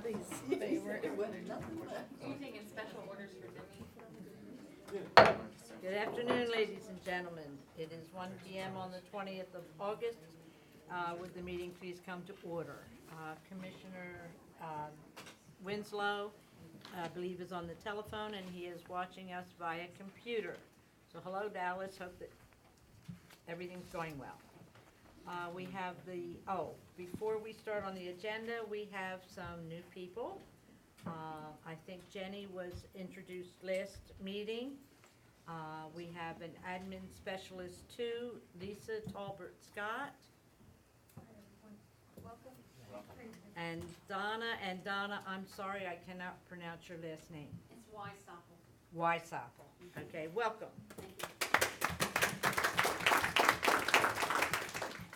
taking special orders for Demi? Good afternoon, ladies and gentlemen. It is 1 p.m. on the 20th of August. Would the meeting please come to order? Commissioner Winslow, I believe, is on the telephone, and he is watching us via computer. So hello, Dallas. Hope that everything's going well. We have before we start on the agenda, we have some new people. I think Jenny was introduced last meeting. We have an admin specialist 2, Lisa Talbert Scott. Welcome. And Donna, I'm sorry, I cannot pronounce your last name. It's Weissappel. Weissappel. Okay, welcome. Thank you.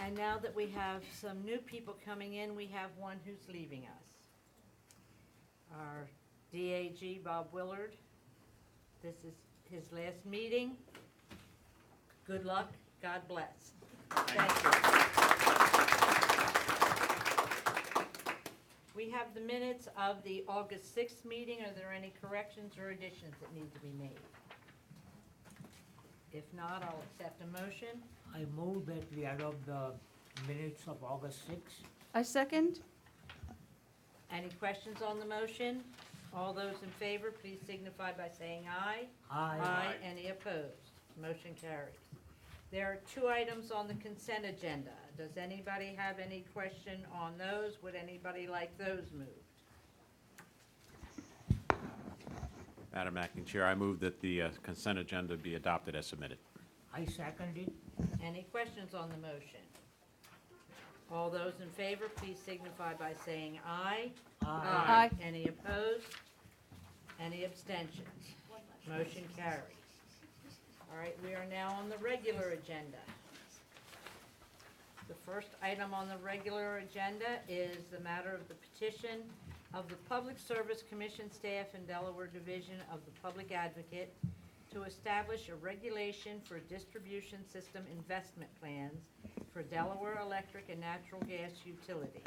And now that we have some new people coming in, we have one who's leaving us. Our DAG, Bob Willard. This is his last meeting. Good luck. God bless. Thank you. We have the minutes of the August 6th meeting. Are there any corrections or additions that need to be made? If not, I'll accept a motion. I move that we adopt the minutes of August 6th. I second. Any questions on the motion? All those in favor, please signify by saying aye. Aye. Any opposed? Motion carries. There are 2 items on the consent agenda. Does anybody have any question on those? Would anybody like those moved? Madam Acting Chair, I move that the consent agenda be adopted as submitted. I second it. Any questions on the motion? All those in favor, please signify by saying aye. Aye. Any opposed? Any abstentions? Motion carries. All right, we are now on the regular agenda. The first item on the regular agenda is the matter of the petition of the Public Service Commission staff and Delaware Division of the Public Advocate to establish a regulation for distribution system investment plans for Delaware electric and natural gas utilities.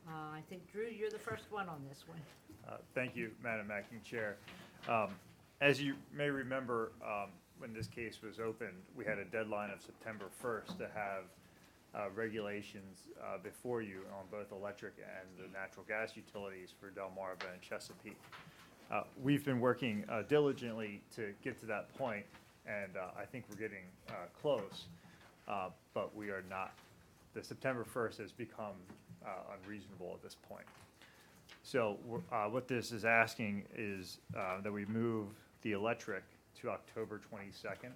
I think, Drew, you're the first one on this one. Thank you, Madam Acting Chair. As you may remember, when this case was opened, we had a deadline of September 1st to have regulations before you on both electric and the natural gas utilities for Delmarva and Chesapeake. We've been working diligently to get to that point, and I think we're getting close, but we are not. The September 1st has become unreasonable at this point. So what this is asking is that we move the electric to October 22nd,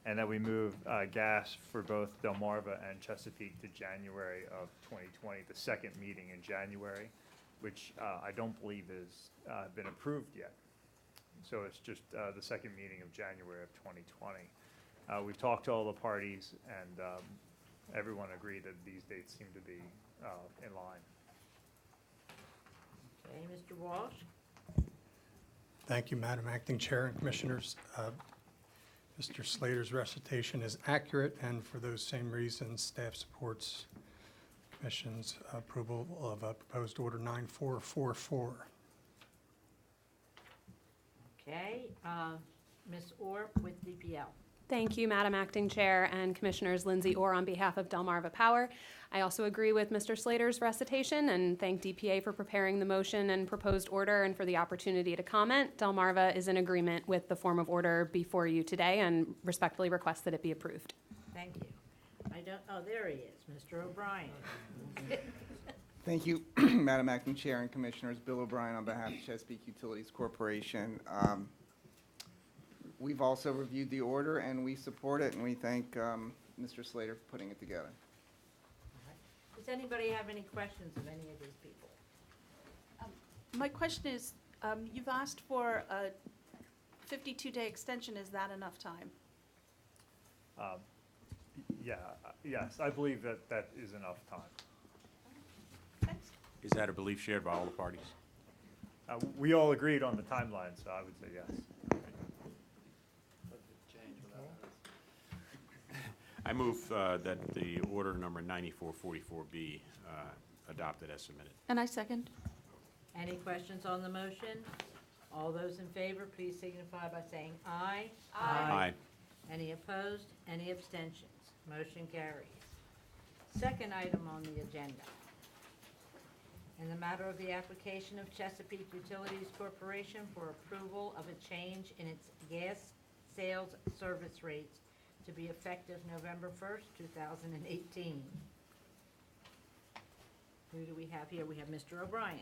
and that we move gas for both Delmarva and Chesapeake to January of 2020, the second meeting in January, which I don't believe has been approved yet. So it's just the second meeting of January of 2020. We've talked to all the parties, and everyone agreed that these dates seem to be in line. Okay, Mr. Walsh? Thank you, Madam Acting Chair and Commissioners. Mr. Slater's recitation is accurate, and for those same reasons, staff supports Commission's approval of proposed order 9444. Okay, Ms. Orr with DPL. Thank you, Madam Acting Chair and Commissioners. Lindsay Orr on behalf of Delmarva Power. I also agree with Mr. Slater's recitation and thank DPA for preparing the motion and proposed order and for the opportunity to comment. Delmarva is in agreement with the form of order before you today and respectfully request that it be approved. Thank you. There he is, Mr. O'Brien. Thank you, Madam Acting Chair and Commissioners. Bill O'Brien on behalf of Chesapeake Utilities Corporation. We've also reviewed the order and we support it, and we thank Mr. Slater for putting it together. Does anybody have any questions of any of these people? My question is, you've asked for a 52-day extension. Is that enough time? Yes, I believe that that is enough time. Thanks. Is that a belief shared by all the parties? We all agreed on the timeline, so I would say yes. I move that the order number 9444B adopted as submitted. And I second. Any questions on the motion? All those in favor, please signify by saying aye. Aye. Any opposed? Any abstentions? Motion carries. Second item on the agenda. In the matter of the application of Chesapeake Utilities Corporation for approval of a change in its gas sales service rates to be effective November 1st, 2018. Who do we have here? We have Mr. O'Brien.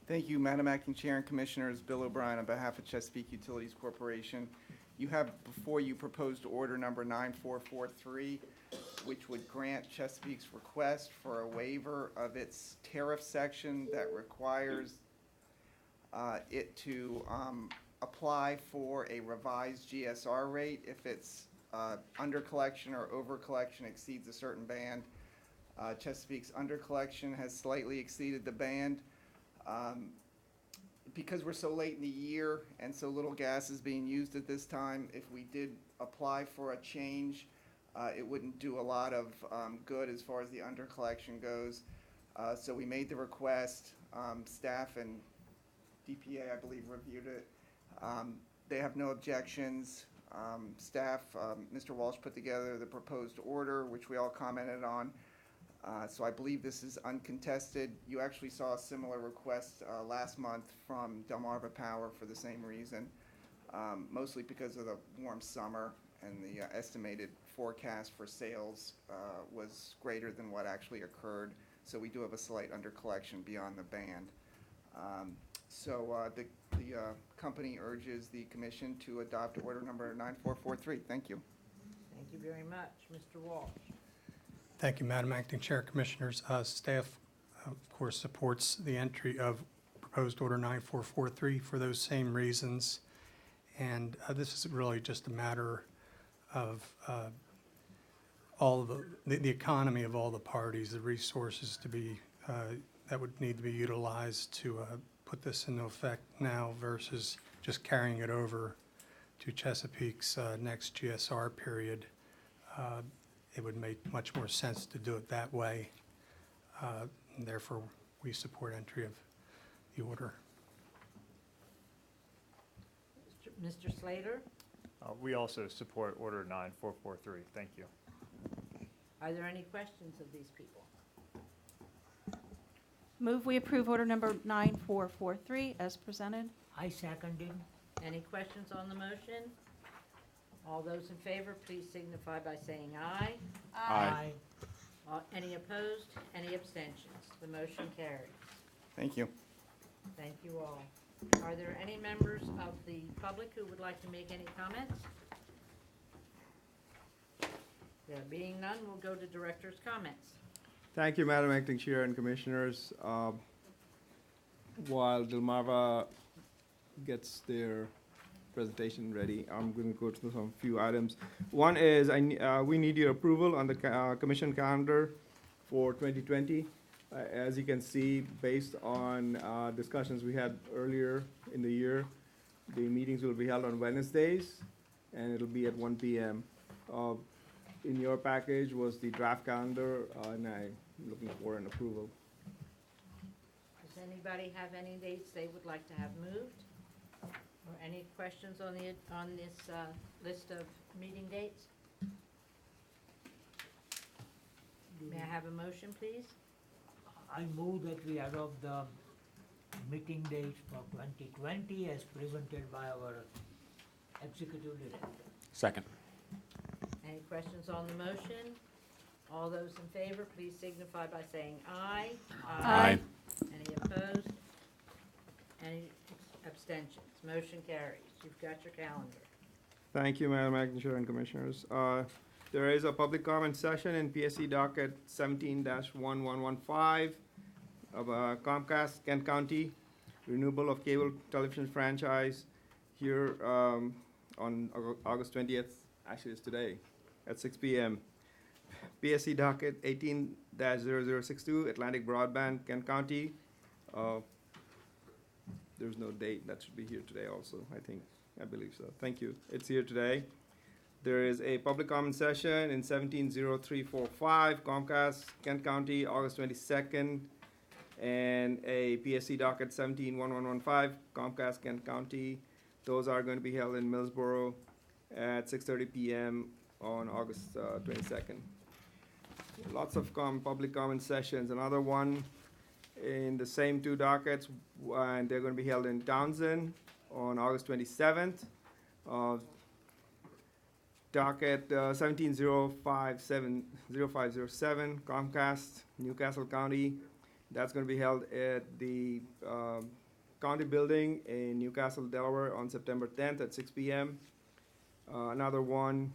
Thank you, Madam Acting Chair and Commissioners. Bill O'Brien on behalf of Chesapeake Utilities Corporation. You have before you proposed order number 9443, which would grant Chesapeake's request for a waiver of its tariff section that requires it to apply for a revised GSR rate if its under collection or over collection exceeds a certain band. Chesapeake's under collection has slightly exceeded the band. Because we're so late in the year and so little gas is being used at this time, if we did apply for a change, it wouldn't do a lot of good as far as the under collection goes. So we made the request. Staff and DPA, I believe, reviewed it. They have no objections. Staff, Mr. Walsh put together the proposed order, which we all commented on. So I believe this is uncontested. You actually saw a similar request last month from Delmarva Power for the same reason, mostly because of the warm summer and the estimated forecast for sales was greater than what actually occurred. So we do have a slight under collection beyond the band. The company urges the commission to adopt order number 9443. Thank you. Thank you very much. Mr. Walsh. Thank you, Madam Acting Chair, Commissioners. Staff, of course, supports the entry of proposed order 9443 for those same reasons. And this is really just a matter of all the economy of all the parties, the resources to be that would need to be utilized to put this into effect now versus just carrying it over to Chesapeake's next GSR period. It would make much more sense to do it that way. And therefore, we support entry of the order. Mr. Slater, We also support order 9443. Thank you. are there any questions of these people? Move we approve order number 9443 as presented. I seconded. Any questions on the motion? All those in favor, please signify by saying aye. Aye. Any opposed? Any abstentions? The motion carries. Thank you. Thank you all. Are there any members of the public who would like to make any comments? There being none, we'll go to Director's comments. Thank you, Madam Acting Chair and Commissioners. While Delmarva gets their presentation ready, I'm going to go through some few items. One is we need your approval on the commission calendar for 2020. As you can see, based on discussions we had earlier in the year, the meetings will be held on Wednesdays, and it'll be at 1 p.m. In your package was the draft calendar, and I'm looking for an approval. Does anybody have any dates they would like to have moved? Or any questions on this list of meeting dates? May I have a motion, please? I move that we adopt the meeting dates for 2020 as presented by our executive director. Second. Any questions on the motion? All those in favor, please signify by saying aye. Aye. Any opposed? Any abstentions? Motion carries. You've got your calendar. Thank you, Madam Acting Chair and Commissioners. There is a public comment session in PSC docket 17-1115 of Comcast, Kent County, renewal of cable television franchise here on August 20th. Actually, it's today at 6 p.m. PSC docket 18-0062, Atlantic Broadband, Kent County. There's no date. That should be here today also, I believe so. Thank you. It's here today. There is a public comment session in 170345, Comcast, Kent County, August 22nd, and a PSC docket 171115, Comcast Kent County. Those are going to be held in Millsboro at 6:30 p.m. on August 22nd. Lots of public comment sessions. Another one in the same two dockets, and they're going to be held in Townsend on August 27th. Docket 170507 Comcast, Newcastle County. That's going to be held at the county building in Newcastle, Delaware on September 10th at 6 p.m. Another one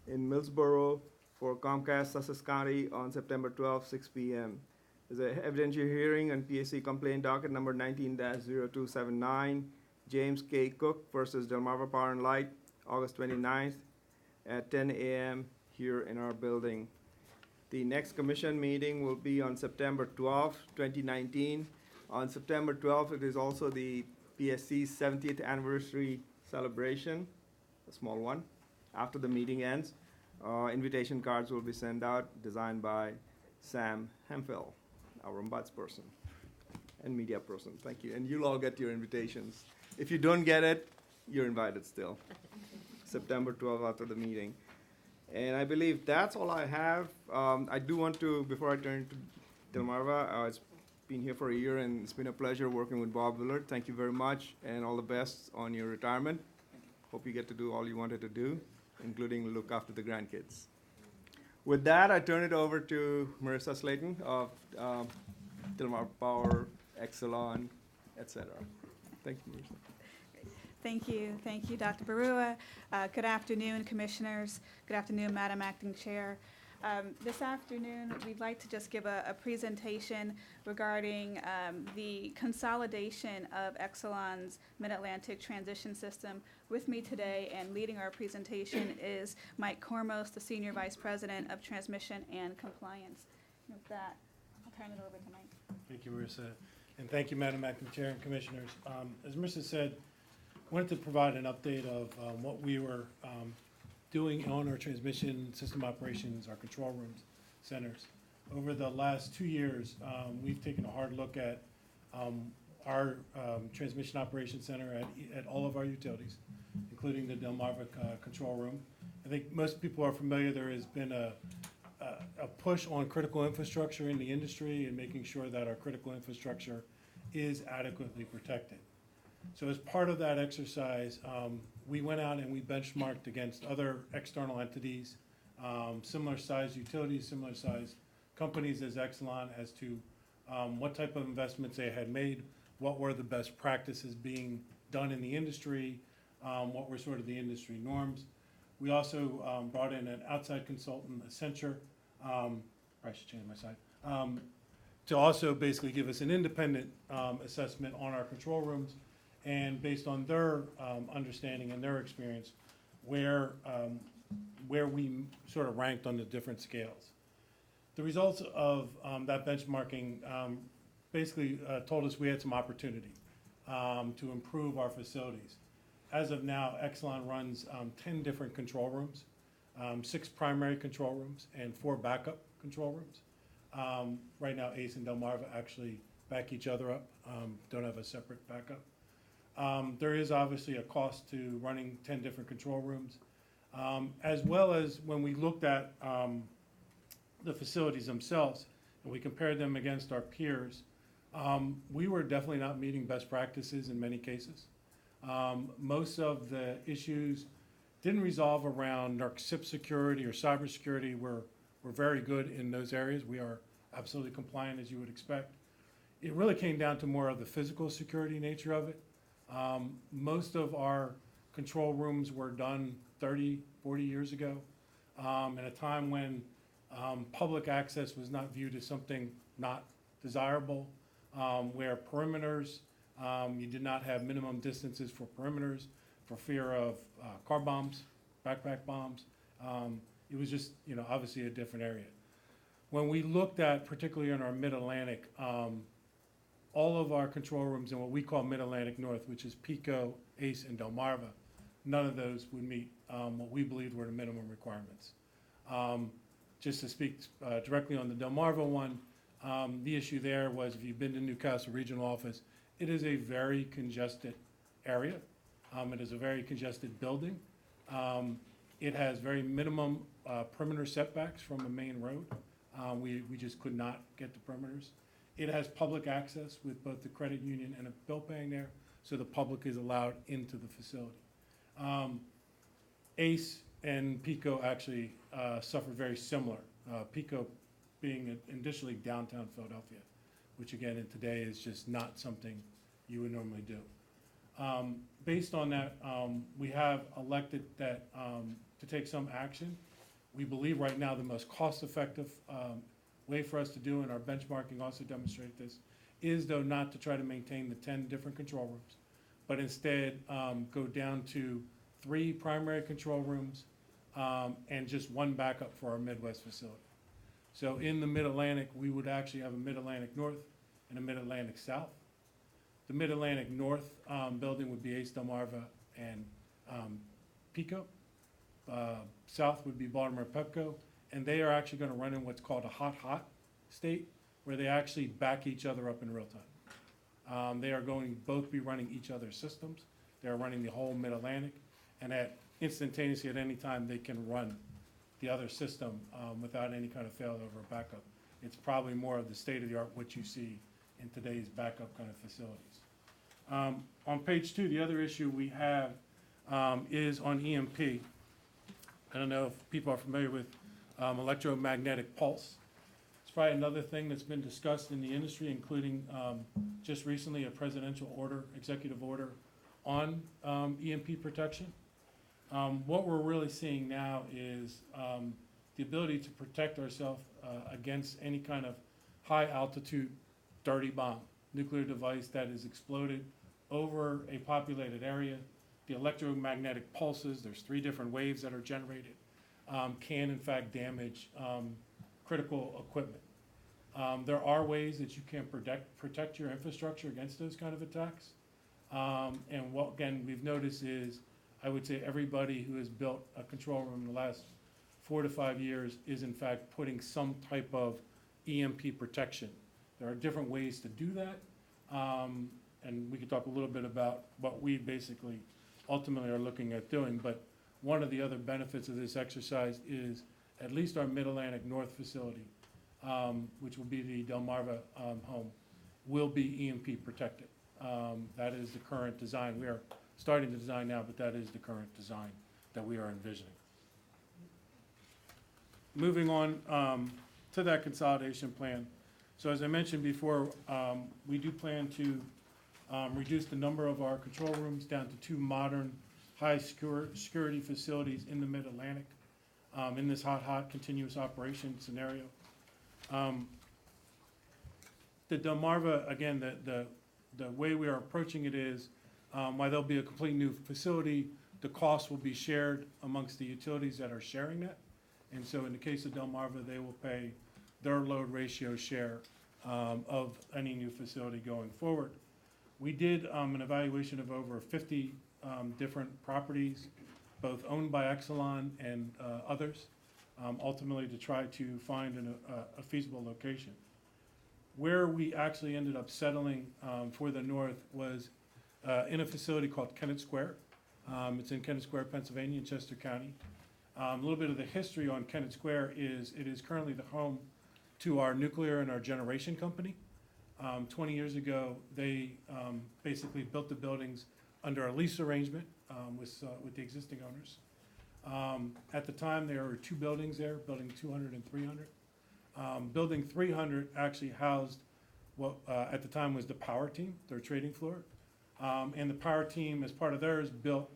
in Millsboro for Comcast, Sussex County on September 12th, 6 p.m. There's an evidentiary hearing on PSC complaint docket number 19-0279, James K. Cook versus Delmarva Power and Light, August 29th at 10 a.m. here in our building. The next commission meeting will be on September 12th, 2019. On September 12th, it is also the PSC's 70th anniversary celebration, a small one, after the meeting ends. Invitation cards will be sent out, designed by Sam Hemphill, our ombudsperson and media person. Thank you. And you'll all get your invitations. If you don't get it, you're invited still. September 12th after the meeting. And I believe that's all I have. I do want to, before I turn to Delmarva, it's been here for a year and it's been a pleasure working with Bob Willard. Thank you very much and all the best on your retirement. Hope you get to do all you wanted to do, including look after the grandkids. With that, I turn it over to Marissa Slayton of Delmarva Power, Exelon, etc. Thank you, Marissa. Thank you, Dr. Barua. Good afternoon, commissioners. Good afternoon, Madam Acting Chair. This afternoon, we'd like to just give a presentation regarding the consolidation of Exelon's Mid-Atlantic Transition System. With me today and leading our presentation is Mike Kormos, the Senior Vice President of Transmission and Compliance. And with that, I'll turn it over to Mike. Thank you, Marissa. And thank you, Madam Acting Chair and Commissioners. As Marissa said, I wanted to provide an update of what we were doing on our transmission system operations, our control rooms, centers. Over the last 2 years, we've taken a hard look at our transmission operations center at all of our utilities, including the Delmarva control room. I think most people are familiar, there has been a push on critical infrastructure in the industry and making sure that our critical infrastructure is adequately protected. So as part of that exercise, we went out and we benchmarked against other external entities, similar size utilities, similar size companies as Exelon, as to what type of investments they had made, what were the best practices being done in the industry, what were sort of the industry norms. We also brought in an outside consultant, Accenture, I should change my side, to also basically give us an independent assessment on our control rooms, and based on their understanding and their experience, where we sort of ranked on the different scales. The results of that benchmarking basically told us we had some opportunity to improve our facilities. As of now, Exelon runs 10 different control rooms, 6 primary control rooms, and 4 backup control rooms. Right now, ACE and Delmarva actually back each other up, don't have a separate backup. There is obviously a cost to running 10 different control rooms, as well as when we looked at the facilities themselves and we compared them against our peers, we were definitely not meeting best practices in many cases. Most of the issues didn't resolve around our SIP security or cybersecurity. We're very good in those areas. We are absolutely compliant, as you would expect. It really came down to more of the physical security nature of it. Most of our control rooms were done 30, 40 years ago, at a time when public access was not viewed as something not desirable, where perimeters, you did not have minimum distances for perimeters for fear of car bombs, backpack bombs. It was just, obviously a different area. When we looked at, particularly in our Mid-Atlantic, all of our control rooms in what we call Mid-Atlantic North, which is PICO, ACE, and Delmarva, none of those would meet what we believed were the minimum requirements. Just to speak directly on the Delmarva one, The issue there was, if you've been to Newcastle Regional Office, it is a very congested area. It is a very congested building. It has very minimum perimeter setbacks from a main road. We just could not get the perimeters. It has public access with both the credit union and a bill paying there, so the public is allowed into the facility. ACE and PICO actually suffer very similar. PICO being additionally downtown Philadelphia, which again in today is just not something you would normally do. Based on that, we have elected that to take some action. We believe right now the most cost-effective way for us to do, and our benchmarking also demonstrates this, is though not to try to maintain the 10 different control rooms, but instead go down to 3 primary control rooms and just 1 backup for our Midwest facility. So in the Mid-Atlantic, we would actually have a Mid-Atlantic North and a Mid-Atlantic South. The Mid-Atlantic North building would be Ace Delmarva and PICO. South would be Baltimore Pepco, and they are actually going to run in what's called a hot state, where they actually back each other up in real time. They are going to both be running each other's systems. They are running the whole Mid-Atlantic, and instantaneously at any time they can run the other system without any kind of failover or backup. It's probably more of the state-of-the-art what you see in today's backup kind of facilities. On page 2, the other issue we have is on EMP. I don't know if people are familiar with electromagnetic pulse. It's probably another thing that's been discussed in the industry, including just recently a presidential order, executive order on EMP protection. What we're really seeing now is the ability to protect ourselves against any kind of high altitude dirty bomb, nuclear device that is exploded over a populated area. The electromagnetic pulses, there's 3 different waves that are generated, can in fact damage critical equipment. There are ways that you can protect your infrastructure against those kind of attacks. And what, again, we've noticed is, I would say everybody who has built a control room in the last 4 to 5 years is in fact putting some type of EMP protection. There are different ways to do that. And we could talk a little bit about what we basically ultimately are looking at doing. But one of the other benefits of this exercise is at least our Mid-Atlantic North facility, which will be the Delmarva home, will be EMP protected. That is the current design. We are starting to design now, but that is the current design that we are envisioning. Moving on to that consolidation plan. So as I mentioned before, we do plan to reduce the number of our control rooms down to 2 modern, high security facilities in the Mid-Atlantic in this hot continuous operation scenario. The Delmarva, again, the way we are approaching it is, while there'll be a complete new facility, the cost will be shared amongst the utilities that are sharing that. And so in the case of Delmarva, they will pay their load ratio share of any new facility going forward. We did an evaluation of over 50 different properties, both owned by Exelon and others, ultimately to try to find a feasible location. Where we actually ended up settling for the north was in a facility called Kennett Square. It's in Kennett Square, Pennsylvania, in Chester County. A little bit of the history on Kennett Square is it is currently the home to our nuclear and our generation company. 20 years ago, they basically built the buildings under a lease arrangement with the existing owners. At the time, there were 2 buildings there, building 200 and 300. Building 300 actually housed what at the time was the power team, their trading floor. And the power team, as part of theirs, built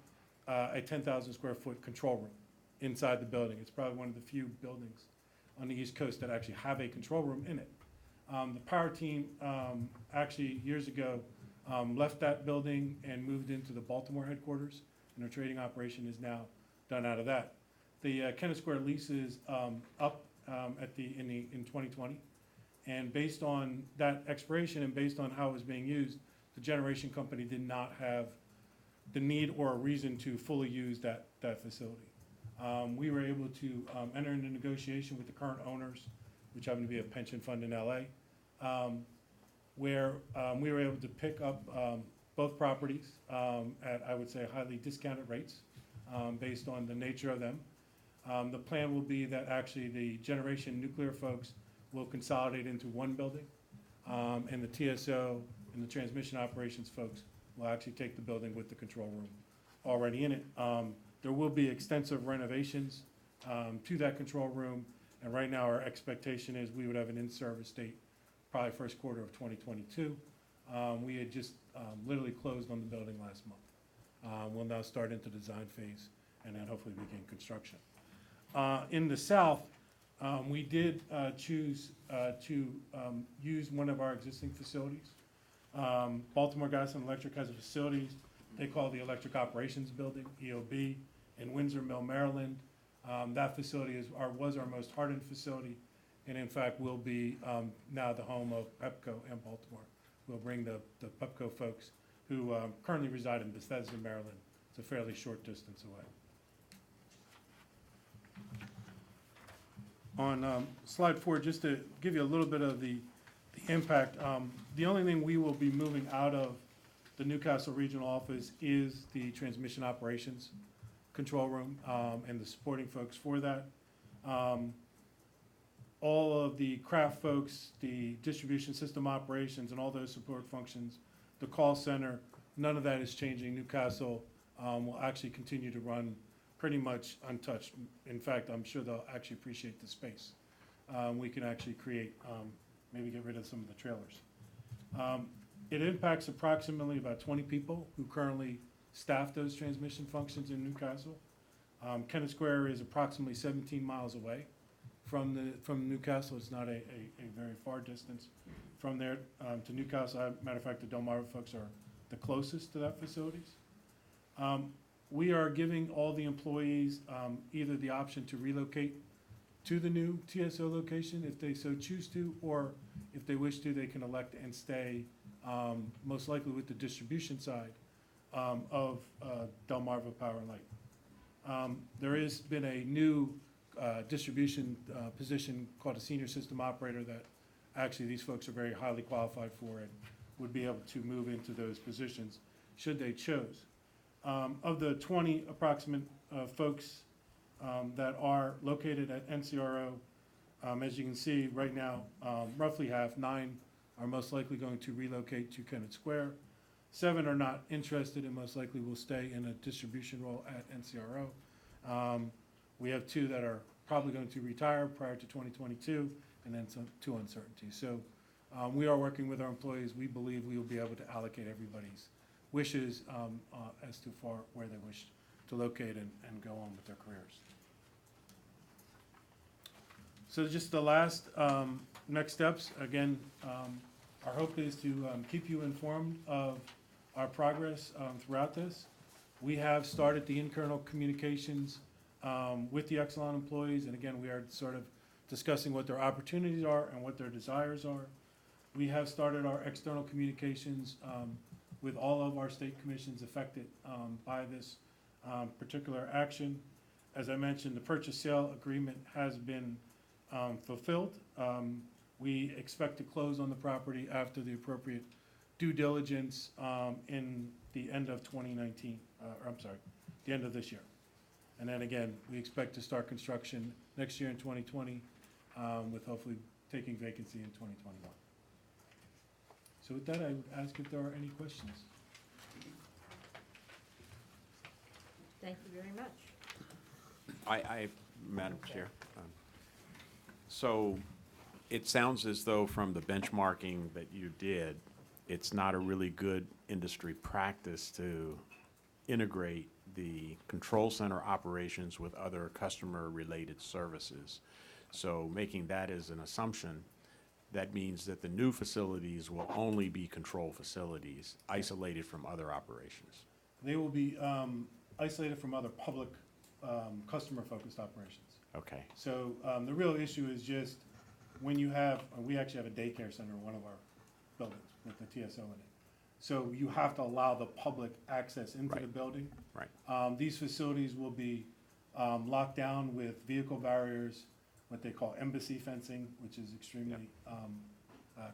a 10,000 square foot control room inside the building. It's probably one of the few buildings on the East Coast that actually have a control room in it. The power team actually years ago left that building and moved into the Baltimore headquarters, and their trading operation is now done out of that. The Kennett Square lease is up in 2020, and based on that expiration and based on how it was being used, the generation company did not have the need or a reason to fully use that facility. We were able to enter into negotiation with the current owners, which happen to be a pension fund in LA, where we were able to pick up both properties at, I would say, highly discounted rates based on the nature of them. The plan will be that actually the generation nuclear folks will consolidate into one building, and the TSO and the transmission operations folks will actually take the building with the control room already in it. There will be extensive renovations to that control room, and right now our expectation is we would have an in-service date probably first quarter of 2022. We had just literally closed on the building last month. We'll now start into the design phase and then hopefully begin construction. In the south, we did choose to use one of our existing facilities. Baltimore Gas and Electric has a facility they call the Electric Operations Building, EOB, in Windsor Mill, Maryland. That facility was our most hardened facility, and in fact will be now the home of Pepco in Baltimore. We'll bring the Pepco folks who currently reside in Bethesda, Maryland. It's a fairly short distance away. On slide 4, just to give you a little bit of the impact, the only thing we will be moving out of the Newcastle Regional Office is the transmission operations control room and the supporting folks for that. All of the craft folks, the distribution system operations and all those support functions, the call center, none of that is changing. Newcastle will actually continue to run pretty much untouched. In fact, I'm sure they'll actually appreciate the space. We can actually create, maybe get rid of some of the trailers. It impacts approximately about 20 people who currently staff those transmission functions in Newcastle. Kennett Square is approximately 17 miles away from Newcastle. It's not a very far distance from there to Newcastle. As a matter of fact, the Delmarva folks are the closest to that facilities. We are giving all the employees either the option to relocate to the new TSO location if they so choose to, or if they wish to, they can elect and stay most likely with the distribution side of Delmarva Power and Light. There has been a new distribution position called a senior system operator that actually these folks are very highly qualified for and would be able to move into those positions should they choose. Of the 20 approximate folks that are located at NCRO, as you can see right now, roughly half, 9 are most likely going to relocate to Kennett Square. 7 are not interested and most likely will stay in a distribution role at NCRO. We have 2 that are probably going to retire prior to 2022, and then 2 uncertainties. So we are working with our employees. We believe we will be able to allocate everybody's wishes as to where they wish to locate and go on with their careers. So just the last next steps, again, our hope is to keep you informed of our progress throughout this. We have started the internal communications with the Exelon employees, and again, we are sort of discussing what their opportunities are and what their desires are. We have started our external communications with all of our state commissions affected by this particular action. As I mentioned, the purchase sale agreement has been fulfilled. We expect to close on the property after the appropriate due diligence in the end of 2019, the end of this year. And then again, we expect to start construction next year in 2020 with hopefully taking vacancy in 2021. So with that, I would ask if there are any questions. Thank you very much. Madam Chair, so it sounds as though from the benchmarking that you did, it's not a really good industry practice to integrate the control center operations with other customer-related services. So making that as an assumption, that means that the new facilities will only be control facilities, isolated from other operations. They will be isolated from other public customer-focused operations. Okay. So the real issue is just when you have, we actually have a daycare center in one of our buildings with the TSO in it. So you have to allow the public access into the building. Right. These facilities will be locked down with vehicle barriers, what they call embassy fencing, which is extremely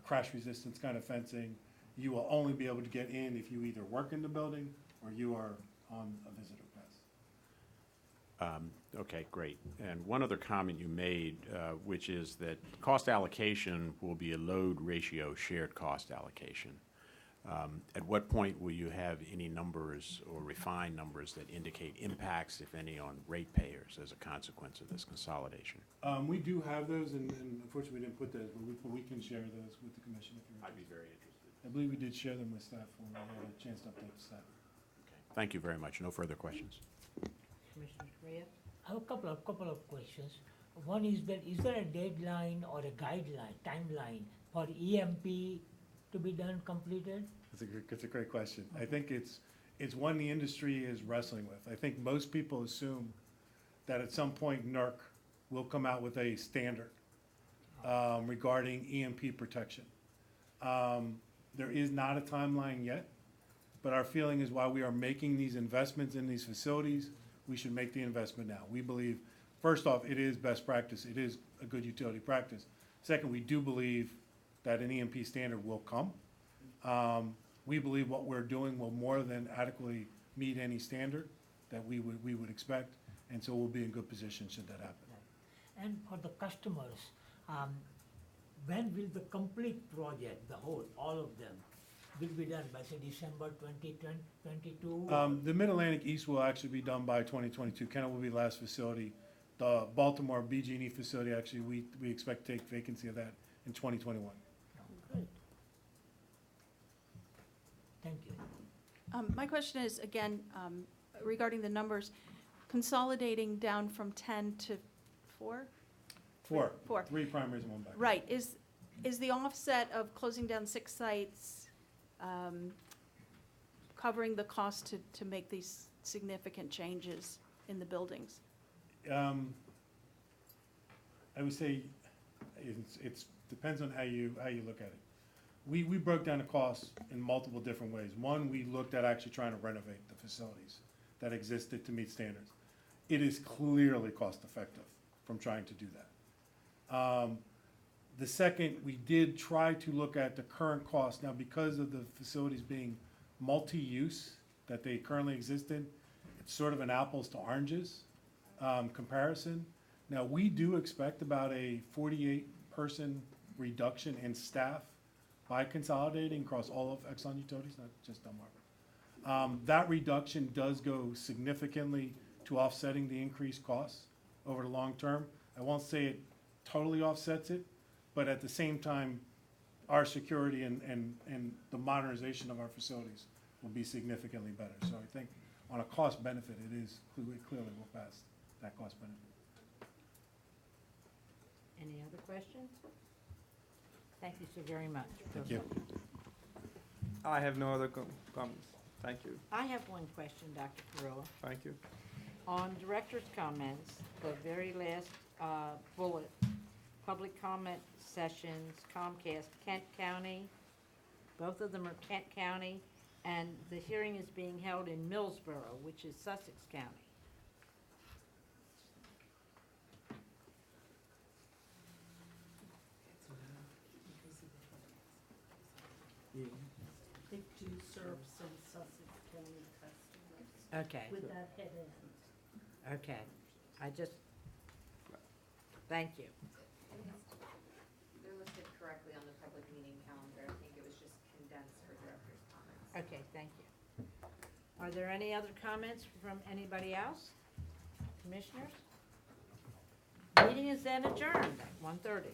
crash resistance kind of fencing. You will only be able to get in if you either work in the building or you are on a visitor pass. Okay, great. And one other comment you made, which is that cost allocation will be a load ratio shared cost allocation. At what point will you have any numbers or refined numbers that indicate impacts, if any, on ratepayers as a consequence of this consolidation? We do have those, and unfortunately, we didn't put those, but we can share those with the commission if you're I'd be interested. very interested. I believe we did share them with staff when we had a chance to update the staff. Thank you very much. No further questions. Commissioner Correa? I have a couple of questions. One is that, is there a deadline or a guideline, timeline for EMP to be done, completed? That's a great question. I think it's one the industry is wrestling with. I think most people assume that at some point NERC will come out with a standard regarding EMP protection. There is not a timeline yet, but our feeling is while we are making these investments in these facilities, we should make the investment now. We believe, first off, it is best practice. It is a good utility practice. Second, we do believe that an EMP standard will come. We believe what we're doing will more than adequately meet any standard that we would expect, and so we'll be in good position should that happen. And for the customers, when will the complete project, the whole, all of them, will be done by, say, December 2022? The Mid-Atlantic East will actually be done by 2022. Kennett will be the last facility. The Baltimore BG&E facility, actually, we expect to take vacancy of that in 2021. Good. Thank you. My question is, again, regarding the numbers, consolidating down from 10 to 4? Four. Four. 3 primaries and 1 backup. Right, is the offset of closing down 6 sites covering the cost to make these significant changes in the buildings? I would say it's depends on how you look at it. We broke down the costs in multiple different ways. One, we looked at actually trying to renovate the facilities that existed to meet standards. It is clearly cost effective from trying to do that. The second, we did try to look at the current cost. Now, because of the facilities being multi-use that they currently exist in, it's sort of an apples to oranges comparison. Now, we do expect about a 48-person reduction in staff by consolidating across all of Exxon Utilities, not just Delmarva. That reduction does go significantly to offsetting the increased costs over the long term. I won't say it totally offsets it, but at the same time, our security and the modernization of our facilities will be significantly better. So I think on a cost benefit, it is clearly will pass that cost benefit. Any other questions? Thank you so very much. Thank you. I have no other comments. Thank you. I have one question, Dr. Carrillo. Thank you. On director's comments, the very last bullet, public comment sessions, Comcast, Kent County, both of them are Kent County, and the hearing is being held in Millsboro, which is Sussex County. They do serve some Sussex County customers Okay, with that head end. okay. I just, thank you. They're listed correctly on the public meeting calendar. I think it was just condensed for director's comments. Okay, thank you. Are there any other comments from anybody else? Commissioners? Meeting is then adjourned at 1:30.